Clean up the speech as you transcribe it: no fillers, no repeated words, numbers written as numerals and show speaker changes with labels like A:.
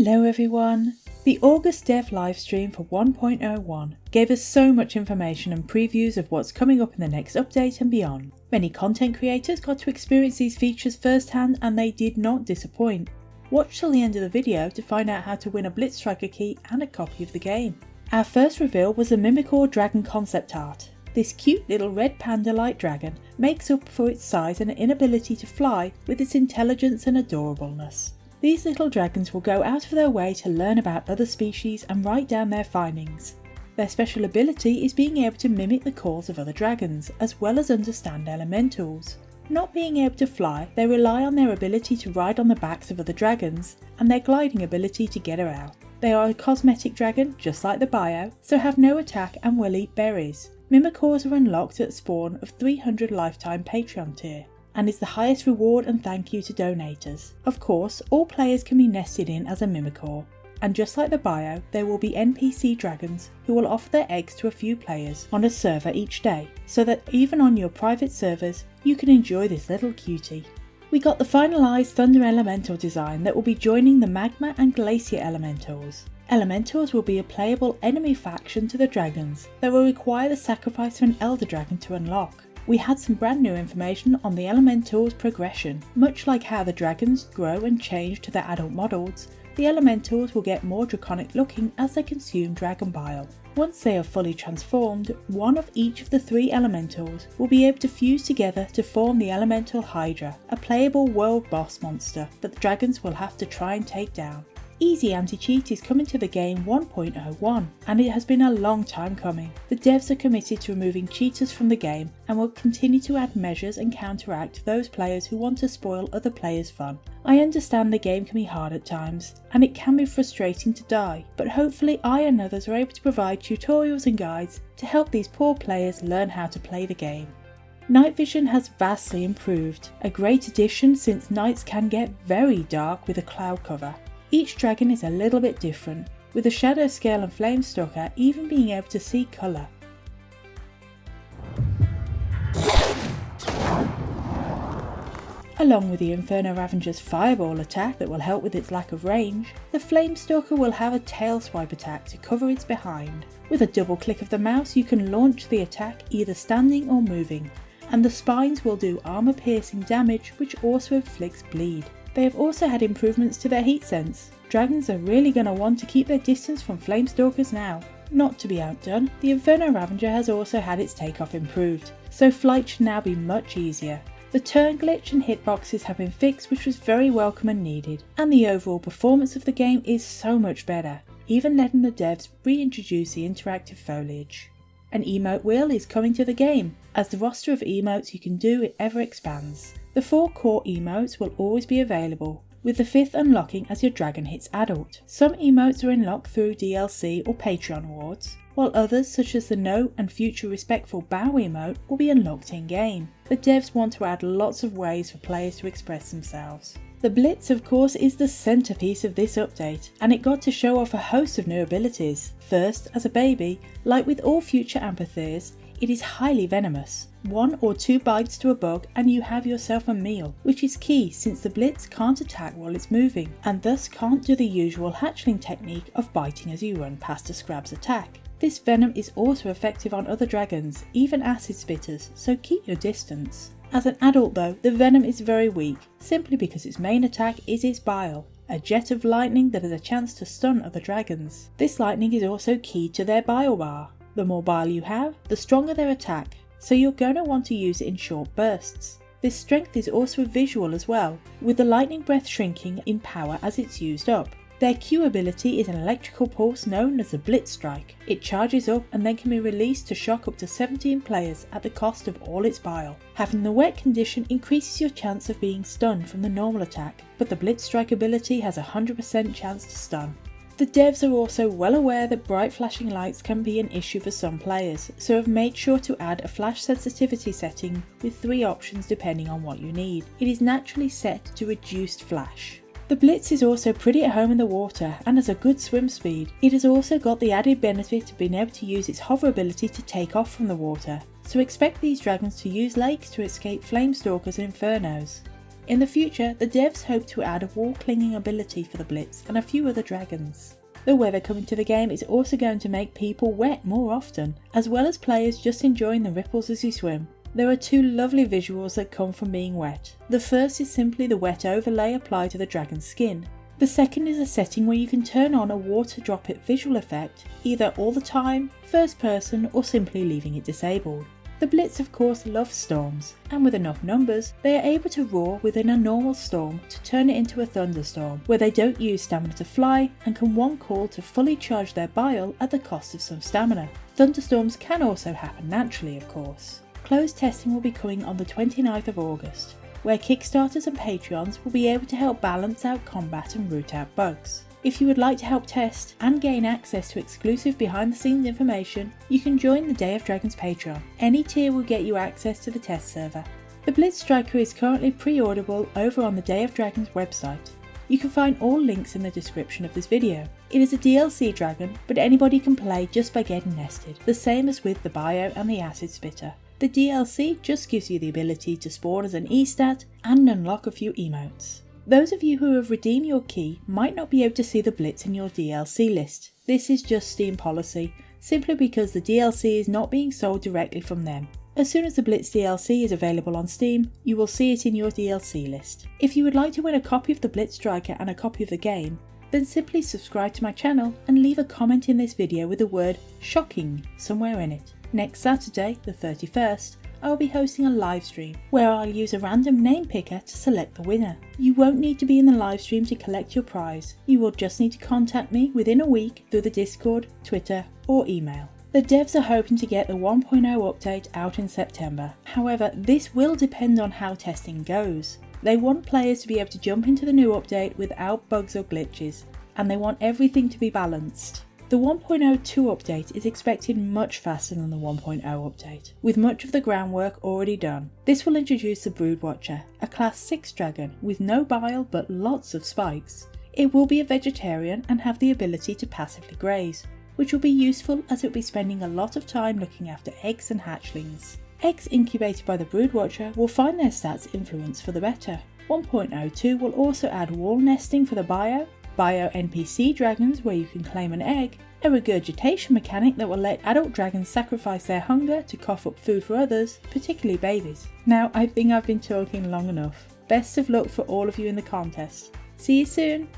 A: Hello everyone! The August Dev Livestream for 1.01 gave us so much information and previews of what's coming up in the next update and beyond. Many content creators got to experience these features firsthand and they did not disappoint. Watch till the end of the video to find out how to win a Blitzstriker key and a copy of the game. Our first reveal was the Mimicore Dragon concept art. This cute little red panda-like dragon makes up for its size and inability to fly with its intelligence and adorableness. These little dragons will go out of their way to learn about other species and write down their findings. Their special ability is being able to mimic the calls of other dragons, as well as understand elementals. Not being able to fly, they rely on their ability to ride on the backs of other dragons, and their gliding ability to get around. They are a cosmetic dragon, just like the bio, so have no attack and will eat berries. Mimicores are unlocked at spawn of 300 lifetime Patreon tier, and is the highest reward and thank you to donators. Of course, all players can be nested in as a Mimicore, and just like the bio, there will be NPC dragons who will offer their eggs to a few players on a server each day, so that even on your private servers, you can enjoy this little cutie. We got the finalised Thunder Elemental design that will be joining the Magma and Glacier Elementals. Elementals will be a playable enemy faction to the dragons that will require the sacrifice of an Elder Dragon to unlock. We had some brand new information on the Elementals' progression. Much like how the dragons grow and change to their adult models, the Elementals will get more draconic looking as they consume dragon bile. Once they are fully transformed, one of each of the 3 Elementals will be able to fuse together to form the Elemental Hydra, a playable world boss monster that the dragons will have to try and take down. Easy anti-cheat is coming to the game 1.01, and it has been a long time coming. The devs are committed to removing cheaters from the game and will continue to add measures and counteract those players who want to spoil other players' fun. I understand the game can be hard at times, and it can be frustrating to die, but hopefully I and others are able to provide tutorials and guides to help these poor players learn how to play the game. Night vision has vastly improved, a great addition since nights can get very dark with a cloud cover. Each dragon is a little bit different, with the Shadow Scale and Flamestalker even being able to see colour. Along with the Inferno Ravager's Fireball attack that will help with its lack of range, the Flamestalker will have a tail swipe attack to cover its behind. With a double click of the mouse you can launch the attack either standing or moving, and the spines will do armour piercing damage which also inflicts bleed. They have also had improvements to their heat sense. Dragons are really going to want to keep their distance from Flamestalkers now. Not to be outdone, the Inferno Ravager has also had its takeoff improved, so flight should now be much easier. The turn glitch and hitboxes have been fixed, which was very welcome and needed, and the overall performance of the game is so much better, even letting the devs reintroduce the interactive foliage. An emote wheel is coming to the game, as the roster of emotes you can do ever expands. The 4 core emotes will always be available, with the 5th unlocking as your dragon hits adult. Some emotes are unlocked through DLC or Patreon awards, while others such as the No and Future Respectful Bow emote will be unlocked in game. The devs want to add lots of ways for players to express themselves. The Blitz of course is the centrepiece of this update, and it got to show off a host of new abilities. First, as a baby, like with all future Amphitheres, it is highly venomous. 1 or 2 bites to a bug and you have yourself a meal, which is key since the Blitz can't attack while it's moving, and thus can't do the usual hatchling technique of biting as you run past a Scrab's attack. This venom is also effective on other dragons, even acid spitters, so keep your distance. As an adult though, the venom is very weak, simply because its main attack is its bile, a jet of lightning that has a chance to stun other dragons. This lightning is also key to their bile bar. The more bile you have, the stronger their attack, so you're going to want to use it in short bursts. This strength is also visual as well, with the lightning breath shrinking in power as it's used up. Their Q ability is an electrical pulse known as the Blitz Strike. It charges up and then can be released to shock up to 17 players at the cost of all its bile. Having the wet condition increases your chance of being stunned from the normal attack, but the Blitz Strike ability has a 100% chance to stun. The devs are also well aware that bright flashing lights can be an issue for some players, so have made sure to add a flash sensitivity setting with 3 options depending on what you need. It is naturally set to reduced flash. The Blitz is also pretty at home in the water and has a good swim speed. It has also got the added benefit of being able to use its hover ability to take off from the water, so expect these dragons to use lakes to escape Flamestalkers and Infernos. In the future, the devs hope to add a wall clinging ability for the Blitz and a few other dragons. The weather coming to the game is also going to make people wet more often, as well as players just enjoying the ripples as you swim. There are two lovely visuals that come from being wet. The first is simply the wet overlay applied to the dragon's skin. The second is a setting where you can turn on a water droplet visual effect, either all the time, first person, or simply leaving it disabled. The Blitz of course loves storms, and with enough numbers, they are able to roar within a normal storm to turn it into a thunderstorm, where they don't use stamina to fly and can one call to fully charge their bile at the cost of some stamina. Thunderstorms can also happen naturally of course. Closed testing will be coming on the 29th of August, where Kickstarters and Patreons will be able to help balance out combat and root out bugs. If you would like to help test and gain access to exclusive behind the scenes information, you can join the Day of Dragons Patreon. Any tier will get you access to the test server. The Blitz Striker is currently pre-orderable over on the Day of Dragons website. You can find all links in the description of this video. It is a DLC dragon, but anybody can play just by getting nested, the same as with the Bio and the Acid Spitter. The DLC just gives you the ability to spawn as an E-stat and unlock a few emotes. Those of you who have redeemed your key might not be able to see the Blitz in your DLC list. This is just Steam policy, simply because the DLC is not being sold directly from them. As soon as the Blitz DLC is available on Steam, you will see it in your DLC list. If you would like to win a copy of the Blitz Striker and a copy of the game, then simply subscribe to my channel and leave a comment in this video with the word "shocking" somewhere in it. Next Saturday, the 31st, I will be hosting a live stream where I'll use a random name picker to select the winner. You won't need to be in the live stream to collect your prize. You will just need to contact me within a week through the Discord, Twitter or email. The devs are hoping to get the 1.0 update out in September. However, this will depend on how testing goes. They want players to be able to jump into the new update without bugs or glitches, and they want everything to be balanced. The 1.02 update is expected much faster than the 1.0 update, with much of the groundwork already done. This will introduce the Broodwatcher, a class 6 dragon with no bile but lots of spikes. It will be a vegetarian and have the ability to passively graze, which will be useful as it will be spending a lot of time looking after eggs and hatchlings. Eggs incubated by the Broodwatcher will find their stats influenced for the better. 1.02 will also add wall nesting for the Bio NPC dragons where you can claim an egg, a regurgitation mechanic that will let adult dragons sacrifice their hunger to cough up food for others, particularly babies. Now I think I've been talking long enough. Best of luck for all of you in the contest. See you soon!